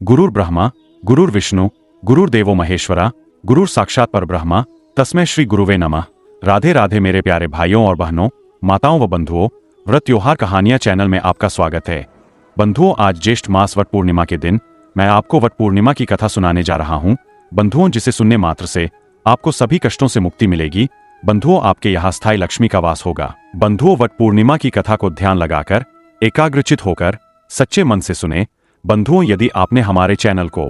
गुरुर्ब्रह्मा गुरुर्विष्णु गुरुर्देवो महेश्वरा गुरुर साक्षात परब्रह्मा तस्मै श्री गुरुवे नमः। राधे राधे मेरे प्यारे भाइयों और बहनों, माताओं व बंधुओं, व्रत त्योहार कहानियां चैनल में आपका स्वागत है। बंधुओं, आज ज्येष्ठ मास वट पूर्णिमा के दिन मैं आपको वट पूर्णिमा की कथा सुनाने जा रहा हूं। बंधुओं, जिसे सुनने मात्र से आपको सभी कष्टों से मुक्ति मिलेगी। बंधुओं, आपके यहाँ स्थायी लक्ष्मी का वास होगा। बंधुओं, वट पूर्णिमा की कथा को ध्यान लगाकर एकाग्रचित होकर सच्चे मन से सुने। बंधुओं, यदि आपने हमारे चैनल को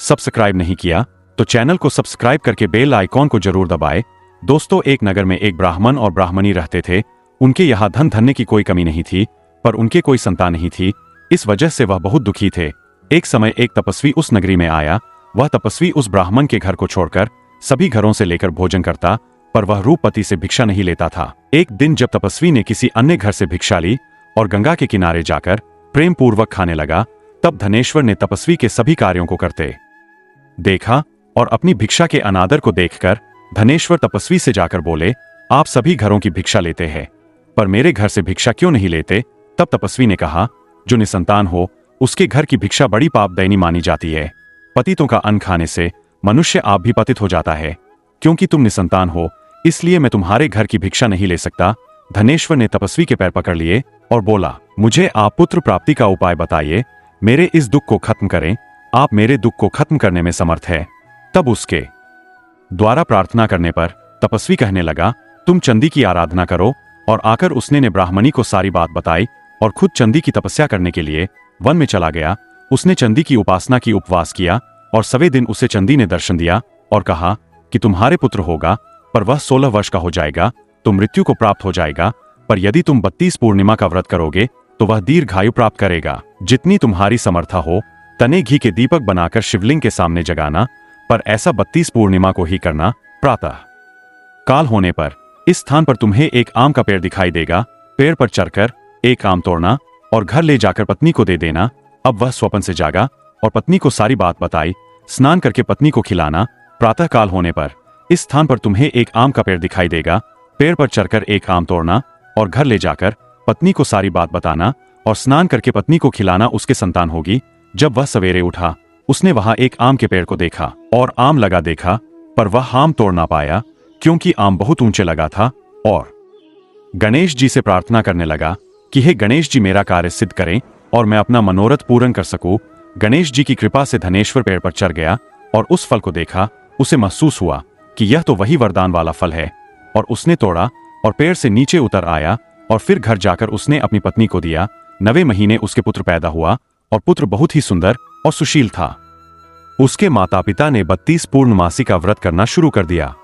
सब्सक्राइब नहीं किया तो चैनल को सब्सक्राइब करके बेल आइकॉन को जरूर दबाएं। दोस्तों, एक नगर में एक ब्राह्मण और ब्राह्मणी रहते थे। उनके यहाँ धन धन्य की कोई कमी नहीं थी, पर उनके कोई संतान नहीं थी। इस वजह से वह बहुत दुखी थे। एक समय एक तपस्वी उस नगरी में आया। वह तपस्वी उस ब्राह्मण के घर को छोड़कर सभी घरों से लेकर भोजन करता, पर वह रूपपति से भिक्षा नहीं लेता था। एक दिन जब तपस्वी ने किसी अन्य घर से भिक्षा ली और गंगा के किनारे जाकर प्रेम पूर्वक खाने लगा, तब धनेश्वर ने तपस्वी के सभी कार्यों को करते देखा और अपनी भिक्षा के अनादर को देखकर धनेश्वर तपस्वी से जाकर बोले, आप सभी घरों की भिक्षा लेते हैं, पर मेरे घर से भिक्षा क्यों नहीं लेते? तब तपस्वी ने कहा, जो निसंतान हो उसके घर की भिक्षा बड़ी पापदैनी मानी जाती है। पतितों का अन्न खाने से मनुष्य आप भी पतित हो जाता है। क्योंकि तुम निसंतान हो, इसलिए मैं तुम्हारे घर की भिक्षा नहीं ले सकता। धनेश्वर ने तपस्वी के पैर पकड़ लिए और बोला, मुझे आप पुत्र प्राप्ति का उपाय बताइए, मेरे इस दुख को खत्म करें। आप मेरे दुख को खत्म करने में समर्थ है। तब उसके द्वारा प्रार्थना करने पर तपस्वी कहने लगा, तुम चंदी की आराधना करो। और आकर उसने ने ब्राह्मणी को सारी बात बताई और खुद चंदी की तपस्या करने के लिए वन में चला गया। उसने चंदी की उपासना की, उपवास किया और सवे दिन उसे चंदी ने दर्शन दिया और कहा कि तुम्हारे पुत्र होगा, पर वह 16 वर्ष का हो जाएगा तो मृत्यु को प्राप्त हो जाएगा। पर यदि तुम 32 पूर्णिमा का व्रत करोगे तो वह दीर्घायु प्राप्त करेगा। जितनी तुम्हारी समर्था हो तने घी के दीपक बनाकर शिवलिंग के सामने जगाना, पर ऐसा 32 पूर्णिमा को ही करना। प्रातः काल होने पर इस स्थान पर तुम्हें एक आम का पेड़ दिखाई देगा। पेड़ पर चढ़कर एक आम तोड़ना और घर ले जाकर पत्नी को दे देना। अब वह स्वप्न से जागा और पत्नी को सारी बात बताई। स्नान करके पत्नी को खिलाना। प्रातः काल होने पर इस स्थान पर तुम्हें एक आम का पेड़ दिखाई देगा। पेड़ पर चढ़कर एक आम तोड़ना और घर ले जाकर पत्नी को सारी बात बताना और स्नान करके पत्नी को खिलाना। उसके संतान होगी। जब वह सवेरे उठा, उसने वहां एक आम के पेड़ को देखा और आम लगा देखा, पर वह आम तोड़ ना पाया क्योंकि आम बहुत ऊंचे लगा था। और गणेश जी से प्रार्थना करने लगा कि हे गणेश जी, मेरा कार्य सिद्ध करें और मैं अपना मनोरथ पूर्ण कर सकूं। गणेश जी की कृपा से धनेश्वर पेड़ पर चढ़ गया और उस फल को देखा। उसे महसूस हुआ कि यह तो वही वरदान वाला फल है, और उसने तोड़ा और पेड़ से नीचे उतर आया और फिर घर जाकर उसने अपनी पत्नी को दिया। 9वें महीने उसके पुत्र पैदा हुआ और पुत्र बहुत ही सुंदर और सुशील था। उसके माता पिता ने 32 पूर्णमासी का व्रत करना शुरू कर दिया।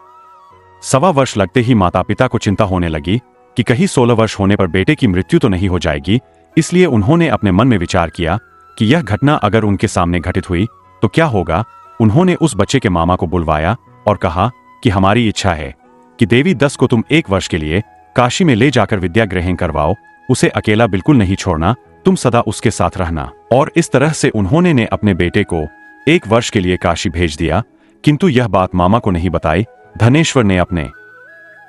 1.25 वर्ष लगते ही माता पिता को चिंता होने लगी कि कहीं 16 वर्ष होने पर बेटे की मृत्यु तो नहीं हो जाएगी। इसलिए उन्होंने अपने मन में विचार किया कि यह घटना अगर उनके सामने घटित हुई तो क्या होगा। उन्होंने उस बच्चे के मामा को बुलवाया और कहा कि हमारी इच्छा है कि देवी 10 को तुम 1 वर्ष के लिए काशी में ले जाकर विद्या ग्रहण करवाओ। उसे अकेला बिल्कुल नहीं छोड़ना, तुम सदा उसके साथ रहना। और इस तरह से उन्होंने ने अपने बेटे को 1 वर्ष के लिए काशी भेज दिया। किंतु यह बात मामा को नहीं बताई। धनेश्वर ने अपने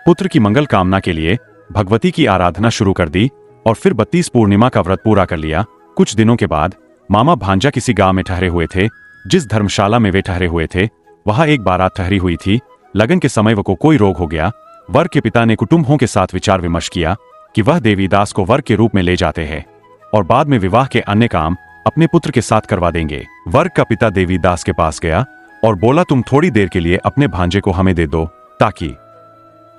पुत्र की मंगल कामना के लिए भगवती की आराधना शुरू कर दी और फिर 32 पूर्णिमा का व्रत पूरा कर लिया। कुछ दिनों के बाद मामा भांजा किसी गांव में ठहरे हुए थे। जिस धर्मशाला में वे ठहरे हुए थे वहां एक बारात ठहरी हुई थी। लगन के समय वो को कोई रोग हो गया। वर के पिता ने कुटुंबों के साथ विचार विमर्श किया कि वह देवीदास को वर के रूप में ले जाते हैं और बाद में विवाह के अन्य काम अपने पुत्र के साथ करवा देंगे। वर का पिता देवीदास के पास गया और बोला, तुम थोड़ी देर के लिए अपने भांजे को हमें दे दो ताकि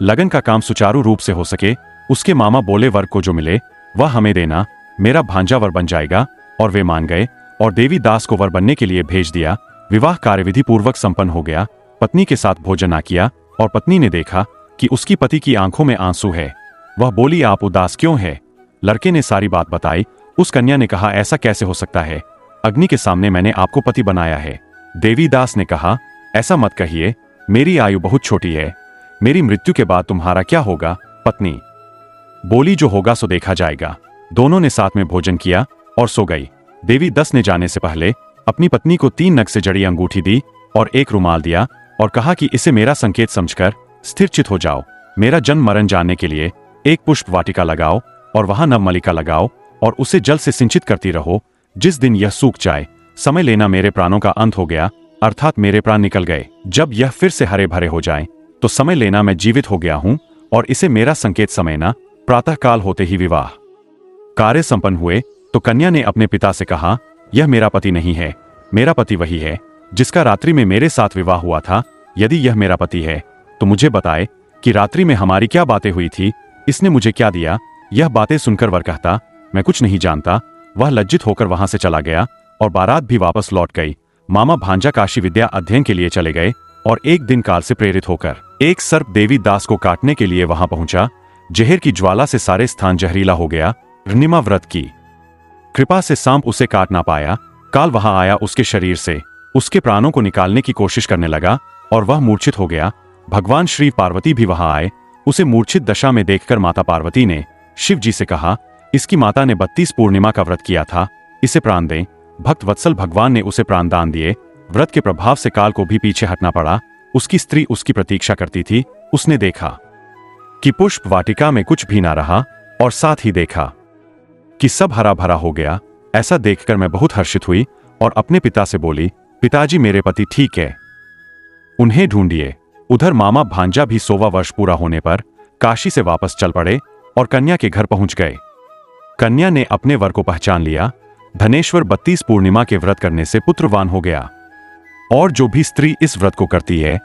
लगन का काम सुचारू रूप से हो सके। उसके मामा बोले, वर को जो मिले वह हमें देना, मेरा भांजा वर बन जाएगा। और वे मान गए और देवीदास को वर बनने के लिए भेज दिया। विवाह कार्यविधि पूर्वक संपन्न हो गया। पत्नी के साथ भोजन ना किया और पत्नी ने देखा कि उसकी पति की आंखों में आंसू है। वह बोली, आप उदास क्यों है? लड़के ने सारी बात बताई। उस कन्या ने कहा, ऐसा कैसे हो सकता है? अग्नि के सामने मैंने आपको पति बनाया है। देवीदास ने कहा, ऐसा मत कहिए, मेरी आयु बहुत छोटी है। मेरी मृत्यु के बाद तुम्हारा क्या होगा? पत्नी बोली, जो होगा सो देखा जाएगा। दोनों ने साथ में भोजन किया और सो गई। देवीदास ने जाने से पहले अपनी पत्नी को 3 नग से जड़ी अंगूठी दी और एक रुमाल दिया और कहा कि इसे मेरा संकेत समझकर स्थिरचित हो जाओ। मेरा जन्म मरण जानने के लिए एक पुष्प वाटिका लगाओ और वहां नवमलिका लगाओ और उसे जल से सिंचित करती रहो। जिस दिन यह सूख जाए समय लेना मेरे प्राणों का अंत हो गया, अर्थात मेरे प्राण निकल गए। जब यह फिर से हरे भरे हो जाए तो समय लेना मैं जीवित हो गया हूं और इसे मेरा संकेत समझना। प्रातःकाल होते ही विवाह कार्य संपन्न हुए तो कन्या ने अपने पिता से कहा, यह मेरा पति नहीं है, मेरा पति वही है जिसका रात्रि में मेरे साथ विवाह हुआ था। यदि यह मेरा पति है तो मुझे बताए कि रात्रि में हमारी क्या बातें हुई थी, इसने मुझे क्या दिया। यह बातें सुनकर वर कहता, मैं कुछ नहीं जानता। वह लज्जित होकर वहां से चला गया और बारात भी वापस लौट गई। मामा भांजा काशी विद्या अध्ययन के लिए चले गए और एक दिन काल से प्रेरित होकर एक सर्प देवी दास को काटने के लिए वहां पहुंचा। जहर की ज्वाला से सारे स्थान जहरीला हो गया। पूर्णिमा व्रत की कृपा से सांप उसे काट ना पाया। काल वहां आया, उसके शरीर से उसके प्राणों को निकालने की कोशिश करने लगा और वह मूर्छित हो गया। भगवान श्री पार्वती भी वहां आए। उसे मूर्छित दशा में देखकर माता पार्वती ने शिव जी से कहा, इसकी माता ने 32 पूर्णिमा का व्रत किया था, इसे प्राण दें। भक्त वत्सल भगवान ने उसे प्राण दान दिए। व्रत के प्रभाव से काल को भी पीछे हटना पड़ा। उसकी स्त्री उसकी प्रतीक्षा करती थी। उसने देखा कि पुष्प वाटिका में कुछ भी ना रहा और साथ ही देखा कि सब हरा भरा हो गया। ऐसा देखकर मैं बहुत हर्षित हुई और अपने पिता से बोली, पिताजी मेरे पति ठीक है, उन्हें ढूंढिए। उधर मामा भांजा भी 100वां वर्ष पूरा होने पर काशी से वापस चल पड़े और कन्या के घर पहुंच गए। कन्या ने अपने वर को पहचान लिया। धनेश्वर 32 पूर्णिमा के व्रत करने से पुत्रवान हो गया और जो भी स्त्री इस व्रत को करती है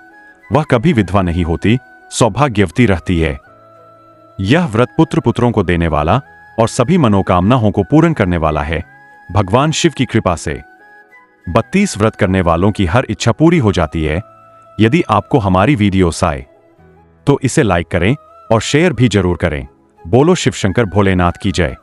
वह कभी विधवा नहीं होती, सौभाग्यवती रहती है। यह व्रत पुत्र पुत्रों को देने वाला और सभी मनोकामनाओं को पूर्ण करने वाला है। भगवान शिव की कृपा से 32 व्रत करने वालों की हर इच्छा पूरी हो जाती है। यदि आपको हमारी वीडियोस आए तो इसे लाइक करें और शेयर भी जरूर करें। बोलो शिव शंकर भोलेनाथ की जय।